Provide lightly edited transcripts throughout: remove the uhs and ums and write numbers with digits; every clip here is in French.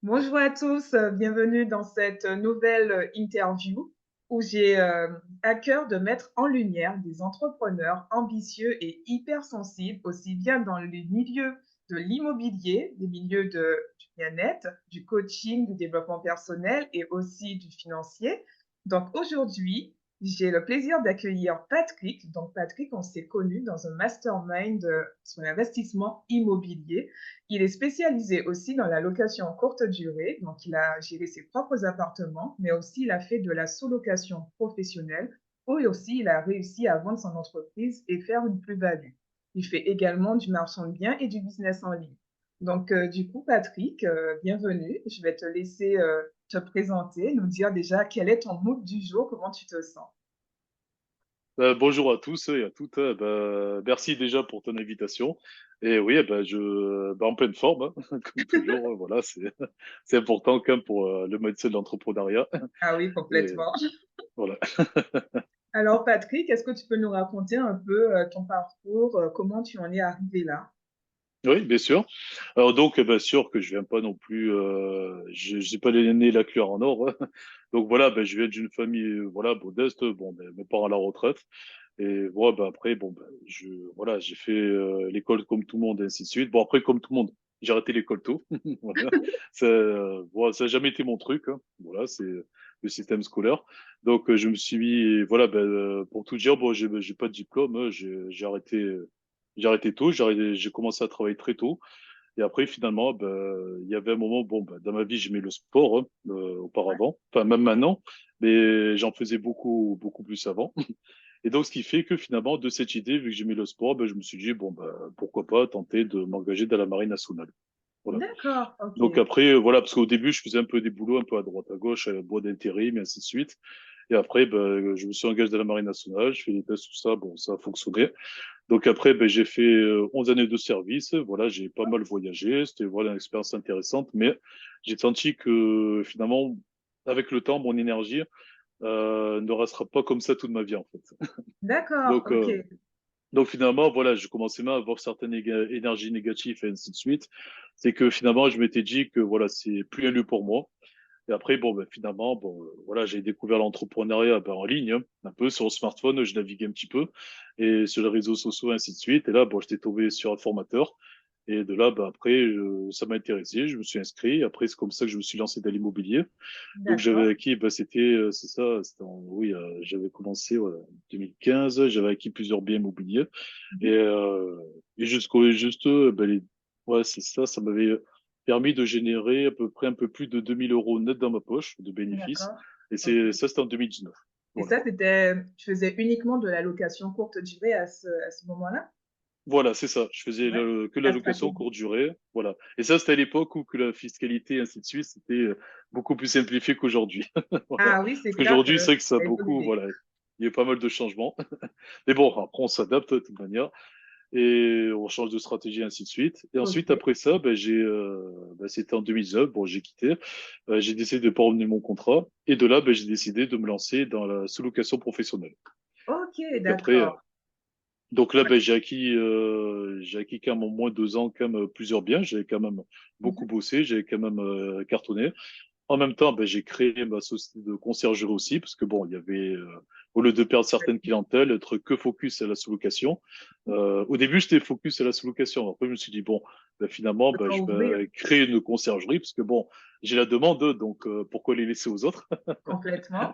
Bonjour à tous, bienvenue dans cette nouvelle interview où j'ai à cœur de mettre en lumière des entrepreneurs ambitieux et hypersensibles, aussi bien dans le milieu de l'immobilier, des milieux du bien-être, du coaching, du développement personnel et aussi du financier. Donc aujourd'hui, j'ai le plaisir d'accueillir Patrick. Donc Patrick, on s'est connu dans un mastermind sur l'investissement immobilier. Il est spécialisé aussi dans la location courte durée, donc il a géré ses propres appartements, mais aussi il a fait de la sous-location professionnelle, où aussi il a réussi à vendre son entreprise et faire une plus-value. Il fait également du marchand de biens et du business en ligne. Donc, du coup, Patrick, bienvenue. Je vais te laisser te présenter, nous dire déjà quel est ton mood du jour, comment tu te sens. Bonjour à tous et à toutes. Merci déjà pour ton invitation. Et oui, en pleine forme, hein, comme toujours. Voilà, c'est important quand même pour le métier de l'entrepreneuriat. Ah oui, Et complètement. voilà. Alors, Patrick, est-ce que tu peux nous raconter un peu ton parcours, comment tu en es arrivé là? Oui, bien sûr. Alors donc, bien sûr que je viens pas non plus. Je j'ai pas les nez la cuillère en or, hein. Donc voilà, je viens d'une famille voilà modeste. Bon, mes parents à la retraite. Et voilà, après, voilà, j'ai fait l'école comme tout le monde, et ainsi de suite. Bon, après, comme tout le monde, j'ai arrêté l'école tôt. Voilà. Voilà, ça n'a jamais été mon truc, hein. Voilà, c'est le système scolaire. Donc, je me suis mis, voilà, pour tout dire, bon, j'ai pas de diplôme, hein. J'ai arrêté tôt. J'ai commencé à travailler très tôt. Et après, finalement, il y avait un moment, bon, dans ma vie, j'aimais le sport, hein, auparavant, enfin, même maintenant, mais j'en faisais beaucoup, beaucoup plus avant. Et donc, ce qui fait que finalement, de cette idée, vu que j'aimais le sport, je me suis dit, bon, pourquoi pas tenter de m'engager dans la marine nationale. Voilà. D'accord, ok. Donc après, voilà, parce qu'au début, je faisais un peu des boulots un peu à droite, à gauche, bois d'intérim, et ainsi de suite. Et après, je me suis engagé dans la marine nationale, je fais des tests, tout ça, bon, ça a fonctionné. Donc après, j'ai fait 11 années de service, voilà, j'ai pas mal voyagé, c'était voilà une expérience intéressante, mais j'ai senti que finalement, avec le temps, mon énergie ne restera pas comme ça toute ma vie, en fait. D'accord, Donc, ok. finalement, voilà, je commençais même à avoir certaines énergies négatives et ainsi de suite. C'est que finalement, je m'étais dit que voilà, c'est plus un lieu pour moi. Et après, finalement, voilà, j'ai découvert l'entrepreneuriat en ligne, hein, un peu sur le smartphone, je naviguais un petit peu, et sur les réseaux sociaux, et ainsi de suite. Et là, j'étais tombé sur un formateur. Et de là, après, ça m'a intéressé, je me suis inscrit. Après, c'est comme ça que je me suis lancé dans l'immobilier. Donc j'avais D'accord. acquis, c'est ça, oui, j'avais commencé voilà, en 2015, j'avais acquis plusieurs biens immobiliers et, Mhm. euh, et jusqu'au juste, ouais, c'est ça, ça m'avait permis de générer à peu près un peu plus de 2 000 € net dans ma poche de bénéfices D'accord. et Ok. c'est ça, c'était en 2019. Et Voilà. ça, c'était, tu faisais uniquement de la location courte durée à ce moment-là? Voilà, c'est ça. Je faisais Ouais. que la Ta location stratégie. courte durée. Voilà. Et ça, c'était à l'époque où que la fiscalité, et ainsi de suite, c'était beaucoup plus simplifié qu'aujourd'hui. Voilà. Ah oui, c'est Parce clair que qu'aujourd'hui, c'est vrai que ça a ça a beaucoup, évolué. voilà. Il y a pas mal de changements. Mais bon, après, on s'adapte de toute manière. Et on change de stratégie, et ainsi de suite. Et Ok. ensuite, après ça, c'était en 2019. Bon, j'ai quitté. J'ai décidé de pas revenir mon contrat. Et de là, j'ai décidé de me lancer dans la sous-location professionnelle. Ok, Donc après, d'accord. donc là, j'ai acquis quand même en moins de 2 ans quand même plusieurs biens. J'avais quand même beaucoup Mhm. bossé, j'avais quand même cartonné. En même temps, j'ai créé ma société de conciergerie aussi, parce que bon, il y avait, au lieu de perdre certaines clientèles, être que focus à la sous-location. Au début, j'étais focus à la sous-location. Après, je me suis dit, bon, finalement, Autant je ouvrir vais créer une conciergerie, parce que bon, j'ai la demande, donc pourquoi les laisser aux autres? complètement.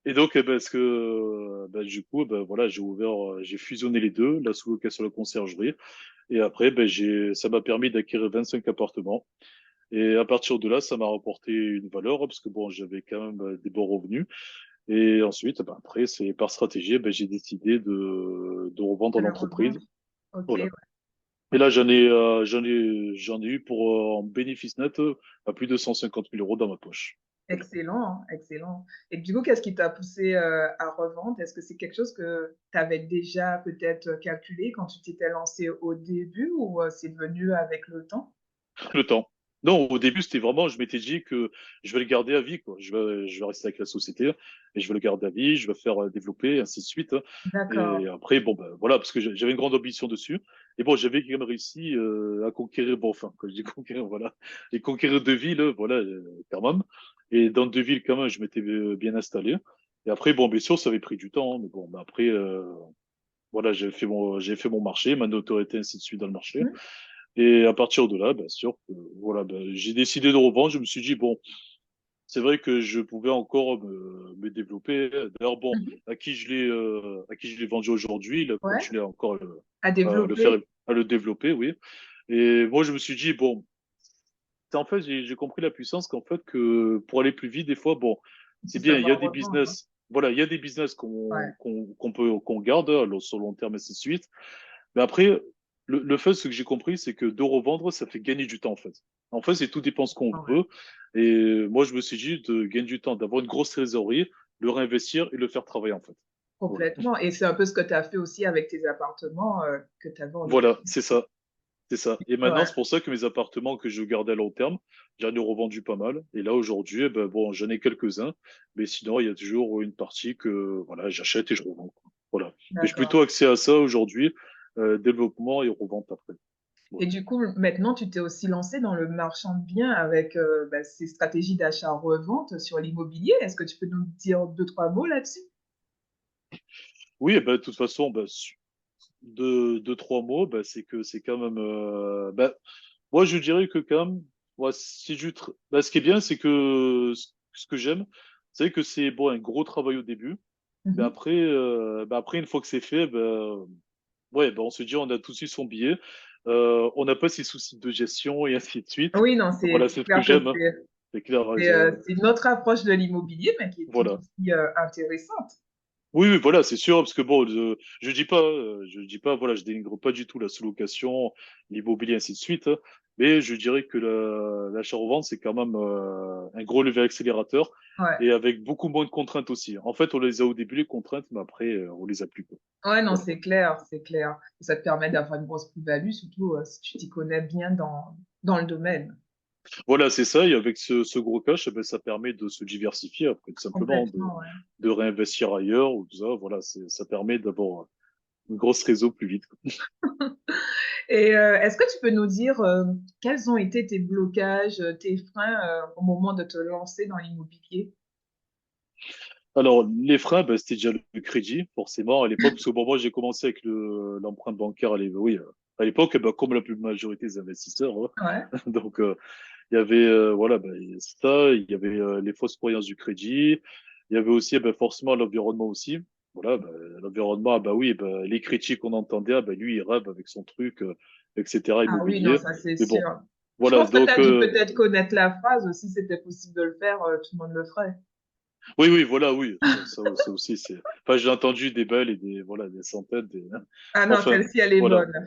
Et donc, parce que, du coup, voilà, j'ai fusionné les deux, la sous-location et la conciergerie. Et après, ça m'a permis d'acquérir 25 appartements. Et à partir de là, ça m'a rapporté une valeur, parce que bon, j'avais quand même des bons revenus. Et ensuite, après, c'est par stratégie, j'ai décidé de revendre De la l'entreprise. revendre. Ok, ouais. Voilà. Et là, j'en ai eu pour en bénéfice net à plus de 150 000 € dans ma poche. Voilà. Excellent, hein, excellent. Et du coup, qu'est-ce qui t'a poussé à revendre? Est-ce que c'est quelque chose que tu avais déjà peut-être calculé quand tu t'étais lancé au début ou c'est venu avec le temps? Le temps. Non, au début, c'était vraiment, je m'étais dit que je vais le garder à vie, quoi. Je vais rester avec la société et je vais le garder à vie, je vais faire développer, ainsi de suite. D'accord. Et après, voilà, parce que j'avais une grande ambition dessus. Et bon, j'avais quand même réussi à conquérir, bon, enfin, quand je dis conquérir, voilà, et conquérir deux villes, voilà, quand même. Et dans deux villes, quand même, je m'étais bien installé. Et après, bon, bien sûr, ça avait pris du temps, hein, mais bon, bah après, voilà, j'ai fait mon marché, ma notoriété, ainsi de suite dans le marché. Mhm. Et à partir de là, bien sûr, voilà, ben, j'ai décidé de revendre. Je me suis dit, bon, c'est vrai que je pouvais encore me développer. D'ailleurs, bon, Mhm. à qui je l'ai vendu aujourd'hui, il a Ouais, continué encore à à le faire, développer. à le développer, oui. Et moi, je me suis dit, bon, en fait, j'ai compris la puissance qu'en fait, que pour aller plus vite, des fois, bon, Il c'est faut bien, il y a savoir des revendre. business, voilà, il y a des business Ouais, qu'on peut, qu'on garde sur le long terme, et ainsi de suite. Mais après, le fait, ce que j'ai compris, c'est que de revendre, ça fait gagner du temps, en fait. En fait, c'est tout dépend ce qu'on ouais, veut. Et moi, je me suis dit de gagner du temps, d'avoir une grosse trésorerie, le réinvestir et le faire travailler, en fait. Voilà. complètement. Et c'est un peu ce que tu as fait aussi avec tes appartements que tu avais en Voilà, location. c'est ça. C'est ça. Et maintenant, Ouais, c'est pour ça que mes appartements que je gardais à long terme, j'en ai revendu pas mal. Et là, aujourd'hui, eh ben, bon, j'en ai quelques-uns. Mais sinon, il y a toujours une partie que, voilà, j'achète et je revends, quoi. Voilà. Mais je suis d'accord. plutôt axé à ça aujourd'hui, développement et revente après. Et Voilà. du coup, maintenant, tu t'es aussi lancé dans le marchand de biens avec bah, ces stratégies d'achat-revente sur l'immobilier. Est-ce que tu peux nous dire deux, trois mots là-dessus? Oui, eh ben, de toute façon, ben, deux, trois mots, ben, c'est que c'est quand même, ben, moi, je dirais que quand même, moi, si je, ben, ce qui est bien, c'est que ce que j'aime, c'est que c'est bon, un gros travail au début. Mais Mhm. après, après, une fois que c'est fait, ouais, on se dit, on a tout de suite son billet. On n'a pas ces soucis de gestion et ainsi de suite. Oui, non, Voilà, c'est c'est ce que clair que j'aime, hein. C'est clair, hein, c'est une autre approche de l'immobilier, mais qui est tout voilà. aussi intéressante. Oui, oui, voilà, c'est sûr, parce que bon, je dis pas, voilà, je dénigre pas du tout la sous-location, l'immobilier, ainsi de suite, hein. Mais je dirais que l'achat-revente, c'est quand même un gros levier accélérateur Ouais. et avec beaucoup moins de contraintes aussi. En fait, on les a au début, les contraintes, mais après, on les a plus, quoi. Ouais, non, Voilà. c'est clair, c'est clair. Et ça te permet d'avoir une grosse plus-value, surtout si tu t'y connais bien dans le domaine. Voilà, c'est ça. Et avec ce gros cash, eh ben, ça permet de se diversifier après, tout simplement, Complètement, ouais. de réinvestir ailleurs ou tout ça. Voilà, ça permet d'avoir une grosse réseau plus vite, quoi. Et est-ce que tu peux nous dire quels ont été tes blocages, tes freins au moment de te lancer dans l'immobilier? Alors, les freins, ben, c'était déjà le crédit, forcément, à l'époque, parce que bon, moi, j'ai commencé avec l'empreinte bancaire oui, à l'époque, eh ben, comme la plus majorité des investisseurs, hein. Ouais. Donc, il y avait, voilà, ben, ça, il y avait les fausses croyances du crédit, il y avait aussi, ben, forcément, l'environnement aussi. Voilà, ben, l'environnement, ah, ben oui, ben, les critiques qu'on entendait, ah, ben, lui, il rêve avec son truc, etc., Ah oui, non, immobilier. ça c'est Mais bon, sûr. Je voilà, pense que tu donc, as dû peut-être connaître la phrase, si c'était possible de le faire, tout le monde le ferait. oui, oui, voilà, oui, ça aussi, c'est, enfin, j'ai entendu des belles et des, voilà, des centaines, Ah non, enfin, celle-ci, elle est voilà. bonne.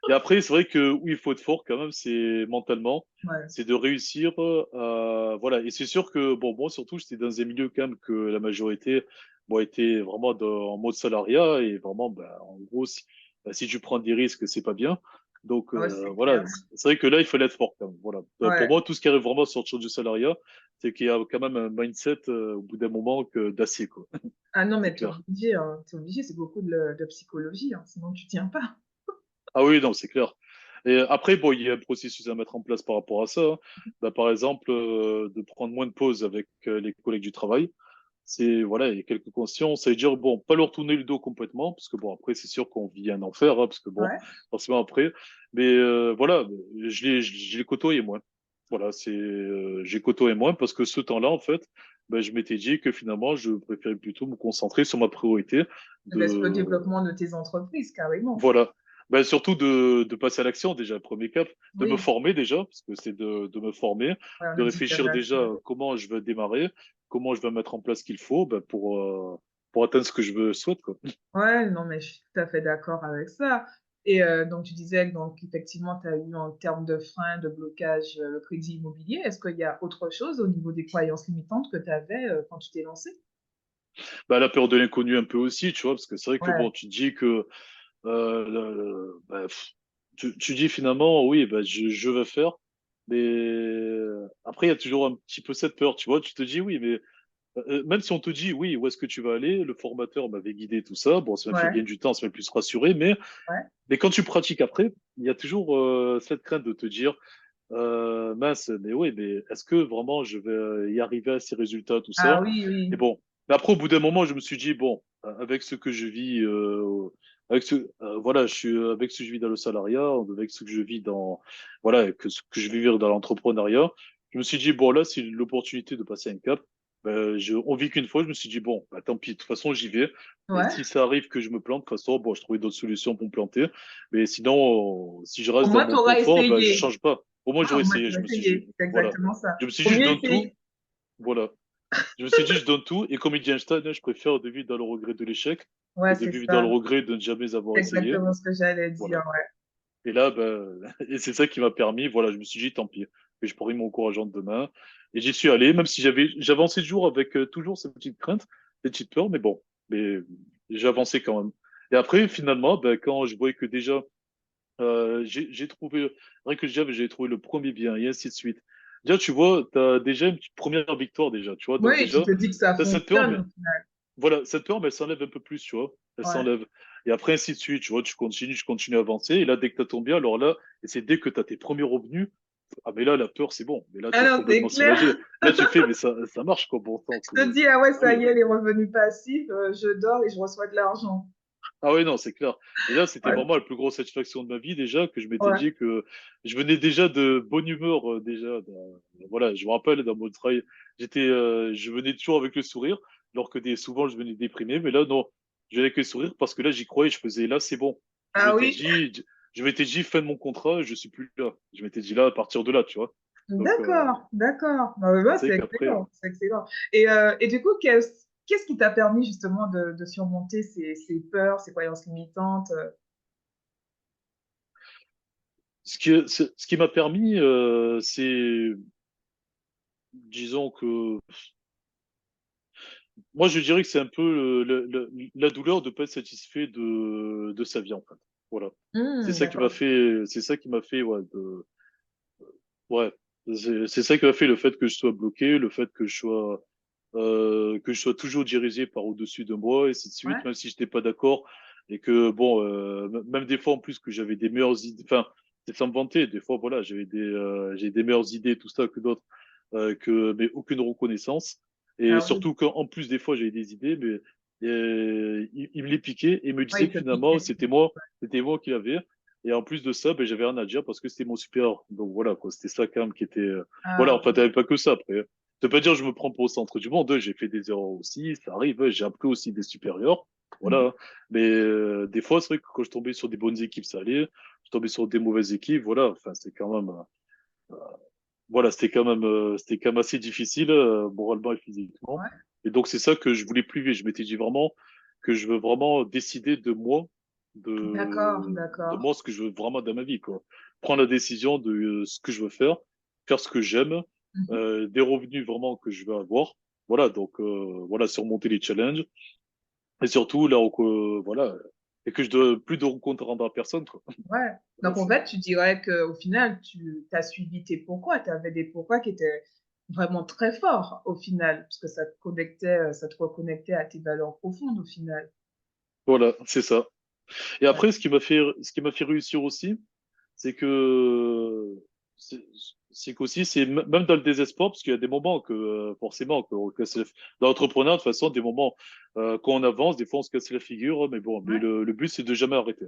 Et après, c'est vrai que où il faut être fort quand même, c'est mentalement, Ouais. c'est de réussir voilà. Et c'est sûr que bon, moi surtout, j'étais dans un milieu quand même que la majorité, bon, était vraiment en mode salariat et vraiment, bah, en gros, si tu prends des risques, c'est pas bien. Donc Ouais, c'est voilà, clair. c'est vrai que là, il fallait être fort quand même. Voilà. Pour Ouais. moi, tout ce qui arrive vraiment sur le champ du salariat, c'est qu'il y a quand même un mindset au bout d'un moment que d'acier, quoi. Ah non, C'est mais clair. t'es obligé, c'est beaucoup de psychologie, hein, sinon tu tiens pas. Ah oui, non, c'est clair. Et après, bon, il y a un processus à mettre en place par rapport à ça, hein. Bah, par exemple, de prendre moins de pauses avec les collègues du travail. C'est, voilà, il y a quelques consciences. Ça veut dire, bon, pas leur tourner le dos complètement, parce que bon, après, c'est sûr qu'on vit un enfer, hein, parce que bon, Ouais. forcément après. Mais voilà, je les côtoyais moins. Voilà, j'ai côtoyé moins parce que ce temps-là, en fait, ben, je m'étais dit que finalement, je préférais plutôt me concentrer sur ma priorité Eh ben, sur le de, développement de tes entreprises, carrément. voilà. Ben, surtout de passer à l'action, déjà, le premier cap, de me Oui, former déjà, parce que c'est de me former, ouais, de le réfléchir déjà différentiel. comment je vais démarrer, comment je vais mettre en place ce qu'il faut ben, pour atteindre ce que je veux, souhaite, quoi. Ouais, non, mais je suis tout à fait d'accord avec ça. Et donc, tu disais que donc, effectivement, tu as eu en termes de frein, de blocage, le crédit immobilier. Est-ce qu'il y a autre chose au niveau des croyances limitantes que tu avais quand tu t'es lancé? Ben, la peur de l'inconnu un peu aussi, tu vois, parce que c'est vrai que Ouais, bon, tu te dis que tu dis finalement, oui, ben, je vais faire, mais après, il y a toujours un petit peu cette peur, tu vois, tu te dis oui, mais même si on te dit, oui, où est-ce que tu vas aller, le formateur m'avait guidé, tout ça, bon, ça m'a fait Ouais, gagner du temps, ça m'a plus rassuré, ouais. mais quand tu pratiques après, il y a toujours cette crainte de te dire, mince, mais oui, mais est-ce que vraiment je vais y arriver à ces résultats, tout Ah ça? oui, Et oui. bon, mais après, au bout d'un moment, je me suis dit, bon, avec ce que je vis, voilà, je suis avec ce que je vis dans le salariat, avec ce que je vis dans, voilà, que ce que je vis dans l'entrepreneuriat, je me suis dit, bon, là, c'est l'opportunité de passer un cap. Ben, on vit qu'une fois, je me suis dit, bon, bah, tant pis, de toute façon, j'y vais. Et Ouais. si ça arrive que je me plante, de toute façon, bon, je trouvais d'autres solutions pour me planter. Mais sinon, si je Au reste dans moins, tu mon auras confort, ben, je essayé. change pas. Au moins, Ah, j'aurais au moins, tu essayé. Je auras me suis essayé. dit, C'est voilà. exactement ça. Je me suis Faut dit, je mieux donne tout. essayer. Voilà. Je me suis dit, je donne tout. Et comme il dit Einstein, je préfère de vivre dans le regret de l'échec Ouais, que de c'est vivre dans le ça. regret de ne jamais avoir C'est essayé. exactement ce que j'allais dire, Voilà. ouais. Et là, ben, et c'est ça qui m'a permis, voilà, je me suis dit, tant pis. Et je pourrais m'encourageant demain. Et j'y suis allé, même si j'avais avancé toujours avec toujours cette petite crainte, cette petite peur, mais bon, mais j'ai avancé quand même. Et après, finalement, ben, quand je voyais que déjà, j'ai trouvé, rien que déjà, j'ai trouvé le premier bien, et ainsi de suite. Déjà, tu vois, tu as déjà une petite première victoire, déjà, tu vois. Donc, Oui, tu déjà, te dis que ça tu as cette peur, fonctionne mais au final. voilà, cette peur, mais elle s'enlève un peu plus, tu vois. Elle Ouais. s'enlève. Et après, ainsi de suite, tu vois, tu continues à avancer. Et là, dès que tu tombé bien, alors là, et c'est dès que tu as tes premiers revenus, ah, mais là, la peur, c'est bon. Mais là, tu es Alors, c'est complètement clair. soulagé. Là, tu fais, mais ça marche, quoi, bon sang. Tu te dis, ah ouais, Ah ça oui. y est, les revenus passifs, je dors et je reçois de l'argent. Ah oui, non, c'est clair. Et là, c'était Ouais. vraiment la plus grosse satisfaction de ma vie, déjà, que je m'étais Ouais. dit que je venais déjà de bonne humeur, déjà. Voilà, je me rappelle, dans mon travail, je venais toujours avec le sourire, alors que souvent, je venais déprimé. Mais là, non, je venais avec le sourire parce que là, j'y croyais, je faisais, là, c'est bon. Je Ah m'étais oui, dit, je m'étais dit, fin de mon contrat, je suis plus là. Je m'étais dit là, à partir de là, tu vois. Donc, d'accord, d'accord. Bah, ouais, c'est c'est vrai qu'après, excellent, c'est excellent. Et du coup, qu'est-ce qui t'a permis justement de surmonter ces peurs, ces croyances limitantes? ce qui m'a permis, c'est, disons que, moi, je dirais que c'est un peu la douleur de pas être satisfait de sa vie, en fait. Voilà. D'accord. C'est ça qui m'a fait, ouais, ouais. C'est ça qui m'a fait le fait que je sois bloqué, le fait que je sois toujours dirigé par au-dessus de moi, et ainsi de suite, Ouais. même si j'étais pas d'accord, et que, bon, même des fois, en plus, que j'avais des meilleures idées, enfin, c'est sans me vanter, des fois, voilà, j'ai des meilleures idées, tout ça, que d'autres, mais aucune reconnaissance. Et Ah oui. surtout qu'en plus, des fois, j'avais des idées, mais il me les piquait et me Ouais, disait il que te finalement, piquait. c'était moi qui l'avais. Et en plus de ça, ben, j'avais rien à dire parce que c'était mon supérieur. Donc voilà, quoi, c'était ça quand même qui était, voilà, Ah enfin, oui. t'avais pas que ça après. Ça veut pas dire que je me prends pour au centre du monde, j'ai fait des erreurs aussi, ça arrive, j'ai appris aussi des supérieurs, Mhm. voilà. Mais des fois, c'est vrai que quand je tombais sur des bonnes équipes, ça allait. Je tombais sur des mauvaises équipes, voilà. Enfin, c'est quand même, voilà, c'était quand même assez difficile, moralement et physiquement. Ouais. Et donc, c'est ça que je voulais plus vivre. Je m'étais dit vraiment que je veux vraiment décider de moi, D'accord, de d'accord. moi, ce que je veux vraiment dans ma vie, quoi. Prendre la décision de ce que je veux faire ce que j'aime, Mhm. des revenus vraiment que je veux avoir. Voilà, donc, voilà, surmonter les challenges. Et surtout, là, voilà, et que je dois plus de compte rendre à personne, quoi. Ouais. Voilà, Donc, en c'est, fait, tu dirais qu'au final, tu as suivi tes pourquoi. Tu avais des pourquoi qui étaient vraiment très forts au final, parce que ça te connectait, ça te reconnectait à tes valeurs profondes au final. voilà, c'est ça. Et Ouais. après, ce qui m'a fait réussir aussi, c'est que c'est c'est qu'aussi c'est même dans le désespoir parce qu'il y a des moments que forcément dans l'entrepreneuriat de toute façon des moments quand on avance des fois on se casse la figure mais bon mais Ouais. le but c'est de jamais arrêter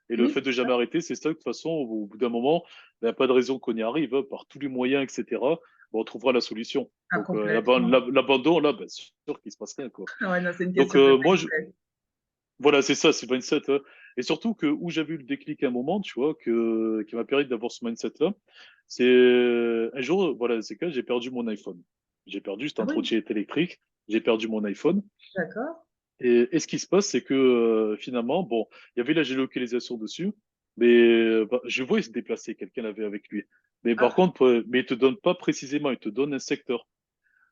et le Oui, fait de jamais arrêter c'est ça que de toute façon au bout d'un moment il n'y a pas de raison qu'on y arrive hein, par tous les moyens etc bon, on trouvera la solution ah, donc complètement. l'abandon là ben, c'est sûr qu'il se passe rien quoi Ouais, non, c'est une donc question de moi mindset. voilà, c'est ça, c'est mindset. Et surtout que où j'avais eu le déclic à un moment, tu vois, qui m'a permis d'avoir ce mindset-là, c'est un jour, voilà, c'est que j'ai perdu mon iPhone. J'ai perdu, c'était Ah un oui, trottinette électrique. J'ai perdu mon iPhone. d'accord. Et ce qui se passe, c'est que finalement, bon, il y avait la géolocalisation dessus, mais bah, je vois il se déplacer, quelqu'un l'avait avec lui. Mais par Ah, contre, mais il te donne pas précisément, il te donne un secteur.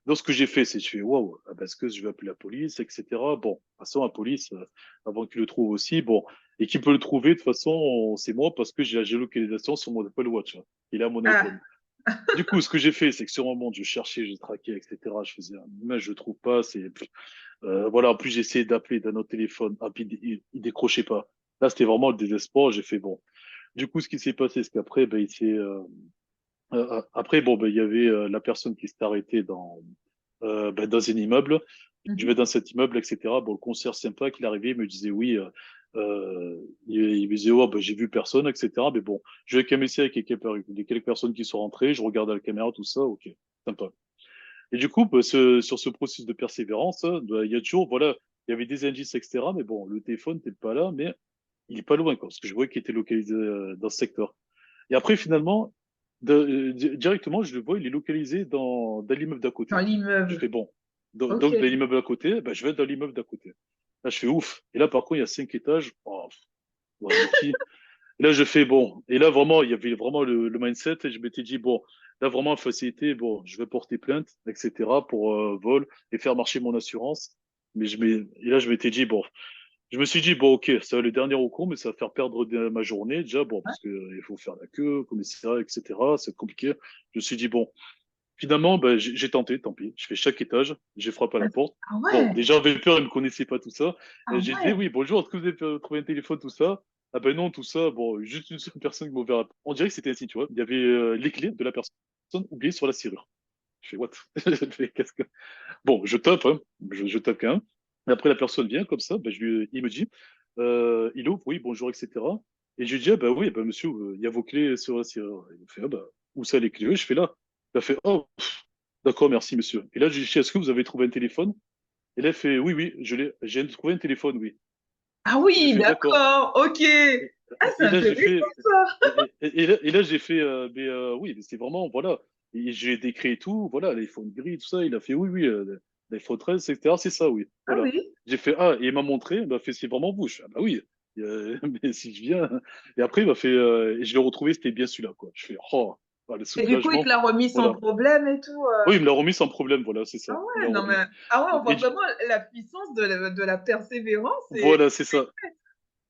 Donc, ce que j'ai fait, c'est que je fais, waouh, ah, parce que je vais appeler la police, etc. Bon, de toute façon, la police, avant qu'il le trouve aussi, bon, et qui peut le trouver, de toute façon, c'est moi parce que j'ai la géolocalisation sur mon Apple Watch. Hein. Il a mon ah, iPhone. Du coup, ce que j'ai fait, c'est que sur un moment, je cherchais, je traquais, etc. Je faisais un image, je trouve pas. Voilà. En plus, j'ai essayé d'appeler d'un autre téléphone. Ah, puis il décrochait pas. Là, c'était vraiment le désespoir. J'ai fait bon. Du coup, ce qui s'est passé, c'est qu'après, ben, après, bon, ben, il y avait la personne qui s'est arrêtée ben, dans un immeuble. Je vais Mhm. dans cet immeuble, etc. Bon, le concierge sympa qui arrivait, il me disait oui. Il me disait, oh, ben, j'ai vu personne, etc. Mais bon, je vais quand même essayer avec quelques personnes qui sont rentrées. Je regarde à la caméra, tout ça. Ok, sympa. Et du coup, ben, sur ce processus de persévérance, hein, ben, il y a toujours, voilà, il y avait des indices, etc. Mais bon, le téléphone n'était pas là, mais il est pas loin, quoi, parce que je voyais qu'il était localisé dans ce secteur. Et après, finalement, directement, je le vois, il est localisé dans l'immeuble d'à Dans côté. Je l'immeuble. fais bon. Ok. Donc, dans l'immeuble d'à côté, ben, je vais dans l'immeuble d'à côté. Là, je fais ouf. Et là, par contre, il y a 5 étages. Oh, ouais, mais qui? Et là, je fais bon. Et là, vraiment, il y avait vraiment le mindset. Et je m'étais dit, bon, là, vraiment, facilité, bon, je vais porter plainte, etc., pour vol et faire marcher mon assurance. Et là, je m'étais dit, bon, je me suis dit, bon, ok, ça va le dernier recours, mais ça va faire perdre ma journée déjà, bon, Ouais. parce que il faut faire la queue, commissariat, etc. C'est compliqué. Je me suis dit, bon, finalement, ben, j'ai tenté, tant pis. Je fais chaque étage, j'ai frappé à la porte. Ah Bon, ouais. déjà, j'avais peur, ils me connaissaient pas, tout ça. Ah Et j'ai dit, ouais. oui, bonjour, est-ce que vous avez trouvé un téléphone, tout ça? Ah ben non, tout ça, bon, juste une seule personne qui m'a ouvert On dirait que c'était ainsi, tu vois. Il y avait les clés de la personne oubliées sur la serrure. Je fais, what? Je fais, qu'est-ce que... Bon, je tape, hein. Je tape quand même. Et après, la personne vient comme ça, ben, il me dit, il ouvre, oui, bonjour, etc. Et je lui dis, ah, bah oui, bah, monsieur, il y a vos clés sur la serrure. Il me fait, ah, bah, où ça les clés? Je fais là. Il a fait, oh, d'accord, merci, monsieur. Et là, je lui dis, est-ce que vous avez trouvé un téléphone? Et là, il fait, oui, oui, j'ai trouvé un téléphone, oui. Ah Je oui, fais, d'accord. d'accord. Ok. Et, Ah, c'est et là, j'ai intéressant fait, ça. et là, j'ai fait, oui, mais c'est vraiment, voilà. Et j'ai décrit et tout, voilà, l'iPhone gris, tout ça. Il a fait, oui, oui, l'iPhone 13, etc. C'est ça, oui. Ah Voilà. oui. J'ai fait, ah, et il m'a montré, il m'a fait, c'est vraiment vous. Je fais, ah, bah oui, mais si je viens. Et après, il m'a fait, et je l'ai retrouvé, c'était bien celui-là, quoi. Je fais, oh, ah, le Et du coup, il te soulagement. l'a remis sans Voilà. problème et tout. Oui, il me l'a remis sans problème, voilà, c'est ça. Ah Il me ouais, l'a non mais remis. ah ouais, on voit Et vraiment la puissance de la persévérance et voilà, c'est ça.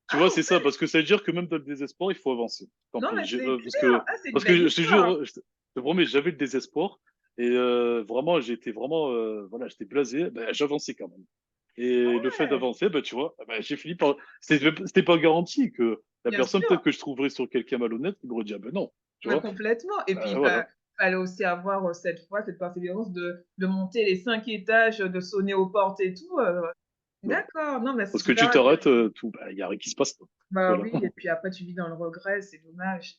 Tu ah vois, c'est ça, ouais, parce que ça veut dire que même dans le désespoir, il faut avancer. Tant non pis. mais c'est Parce clair. que, Ah, c'est une parce que belle je te jure, histoire. je te promets, j'avais le désespoir et vraiment, j'étais vraiment, voilà, j'étais blasé. Ben, j'avançais quand même. Ah Et le fait ouais, d'avancer, ben, tu vois, ben, j'ai fini par. C'était pas garanti que la bien personne, peut-être sûr. que je trouverais sur quelqu'un malhonnête, qui m'aurait dit, ah ben non, tu Mais vois. complètement. Et puis, Ben, il voilà. fallait aussi avoir cette fois, cette persévérance de monter les 5 étages, de sonner aux portes et tout. Voilà. D'accord, non, mais c'est Parce que super tu t'arrêtes, intéressant. tout, ben, il y a rien qui se passe. Bah Voilà. oui, et puis après, tu vis dans le regret, c'est dommage.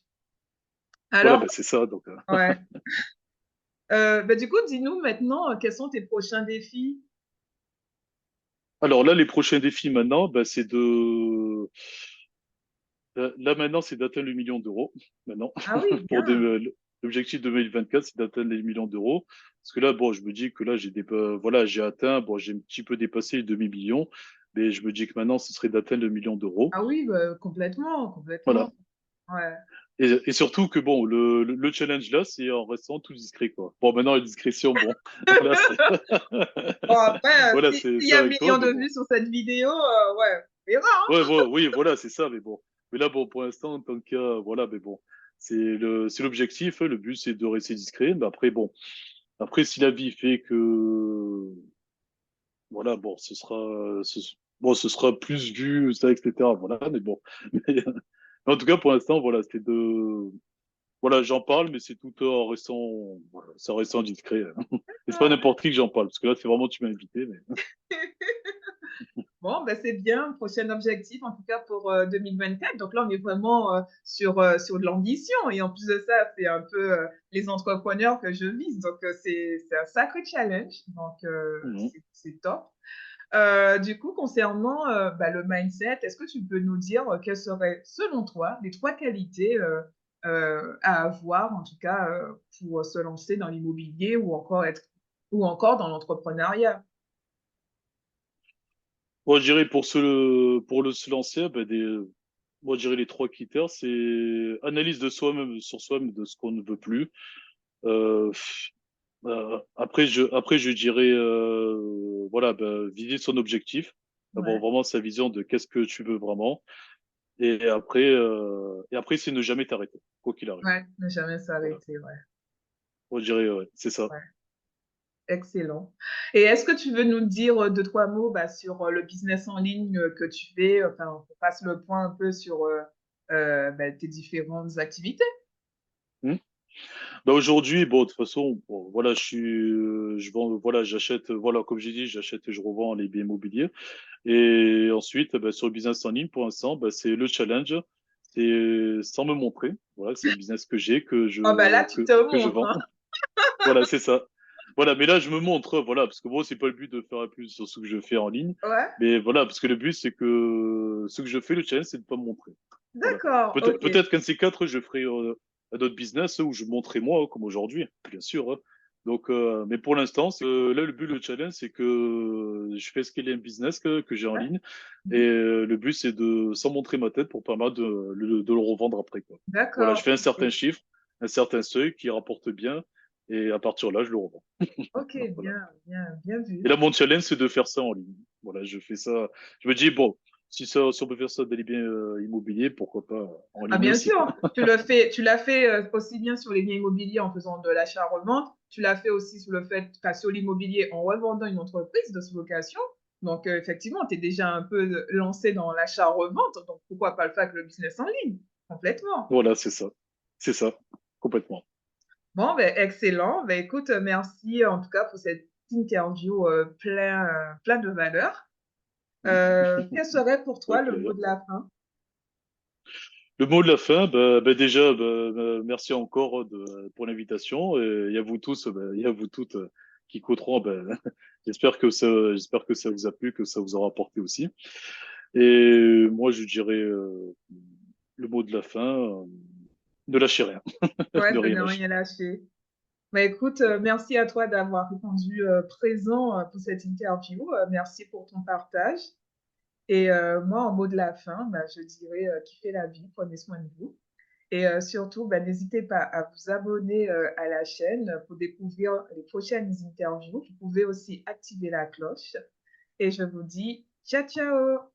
Voilà, Alors, ben, c'est ça. Donc, ouais. Bah, du coup, dis-nous maintenant, quels sont tes prochains défis? Alors là, les prochains défis maintenant, ben, c'est de. Là, maintenant, c'est d'atteindre le million d'euros. Maintenant, Ah oui, pour bien. l'objectif 2024, c'est d'atteindre les millions d'euros. Parce que là, bon, je me dis que là, voilà, j'ai atteint, bon, j'ai un petit peu dépassé les demi-millions, mais je me dis que maintenant, ce serait d'atteindre le million d'euros. Ah oui, bah, complètement, Voilà. complètement. Ouais. Et surtout que bon, le challenge là, c'est en restant tout discret, quoi. Bon, maintenant, la discrétion, bon, voilà, Bon, après, voilà, s'il y c'est a un avec toi, million mais de bon. vues sur cette vidéo, ouais, on verra, Ouais, hein. oui, voilà, c'est ça, mais bon. Mais là, bon, pour l'instant, en tant que, voilà, mais bon, c'est l'objectif, hein. Le but, c'est de rester discret. Mais après, bon, après, si la vie fait que, voilà, bon, bon, ce sera plus vu, ça, etc. Voilà, mais bon. Mais, en tout cas, pour l'instant, voilà, voilà, j'en parle, mais c'est tout en restant, voilà, ça restant discret, hein. Et c'est pas D'accord. n'importe qui que j'en parle, parce que là, c'est vraiment, tu m'as invité, mais. Bon, ben c'est bien, prochain objectif en tout cas pour 2024. Donc là, on est vraiment sur de l'ambition. Et en plus de ça, c'est un peu les entrepreneurs que je vise. Donc c'est un sacré challenge. Donc Mhm. c'est top. Du coup, concernant bah, le mindset, est-ce que tu peux nous dire quelles seraient, selon toi, les 3 qualités à avoir, en tout cas, pour se lancer dans l'immobilier ou encore dans l'entrepreneuriat? Moi, je dirais se lancer, ben, moi, je dirais les 3 critères, c'est analyse de soi-même, sur soi-même, de ce qu'on ne veut plus. Euh, après, je dirais, voilà, ben, viser son objectif, avoir Ouais, vraiment sa vision de qu'est-ce que tu veux vraiment. Et après, c'est ne jamais t'arrêter, quoi qu'il arrive. ouais, ne jamais Voilà. s'arrêter, ouais. je dirais, ouais, c'est ça. Ouais, excellent. Et est-ce que tu veux nous dire deux, trois mots bah, sur le business en ligne que tu fais, enfin, on passe le point un peu sur bah, tes différentes activités? Hmm. Bah aujourd'hui, bon, de toute façon, bon, voilà, je vends, voilà, j'achète, voilà, comme j'ai dit, j'achète et je revends les biens immobiliers. Et ensuite, bah, sur le business en ligne, pour l'instant, bah, c'est le challenge. C'est sans me montrer. Voilà, c'est un business que j'ai, Oh, bah là, tu te que je montres, vends. hein. Voilà, c'est ça. Voilà, mais là, je me montre, voilà, parce que bon, c'est pas le but de faire un plus sur ce que je fais en ligne. Ouais, Mais voilà, parce que le but, c'est que ce que je fais, le challenge, c'est de pas me montrer. Voilà. d'accord, ok. Peut-être qu'un de ces quatre, je ferai un autre business où je montrerai moi, comme aujourd'hui, bien sûr, hein. Donc, mais pour l'instant, là, le but, le challenge, c'est que je fais scaler un business que j'ai en Ouais. ligne. Et Mhm. le but, c'est de, sans montrer ma tête, pour permettre de le revendre après, quoi. Voilà, je D'accord, fais un certain ok. chiffre, un certain seuil qui rapporte bien. Et à partir de là, je le revends. Ok, Voilà. bien Et vu. là, mon challenge, c'est de faire ça en ligne. Voilà, je fais ça. Je me dis, bon, si on peut faire ça dans les biens immobiliers, pourquoi pas en Ah, ligne bien aussi, quoi. sûr, tu l'as fait aussi bien sur les biens immobiliers en faisant de l'achat-revente, tu l'as fait aussi sur le fait, enfin, sur l'immobilier en revendant une entreprise de sous-location. Donc, effectivement, tu es déjà un peu lancé dans l'achat-revente, donc pourquoi pas le faire avec le business en ligne? Complètement. Voilà, c'est ça. C'est ça. Complètement. Bon, ben, excellent. Ben, écoute, merci en tout cas pour cette interview plein de valeur. Quel serait pour toi Avec le mot plaisir. de la fin? Le mot de la fin, bah, déjà, merci encore pour l'invitation. Et à vous tous, et à vous toutes qui écouteront, j'espère que ça vous a plu, que ça vous aura apporté aussi. Et moi, je dirais le mot de la fin, ne lâchez rien, Ouais, ne de rien ne lâcher. rien lâcher. Bah, écoute, merci à toi d'avoir répondu présent pour cette interview. Merci pour ton partage. Et moi, en mot de la fin, bah, je dirais kiffez la vie, prenez soin de vous. Et surtout, bah, n'hésitez pas à vous abonner à la chaîne pour découvrir les prochaines interviews. Vous pouvez aussi activer la cloche. Et je vous dis ciao, ciao!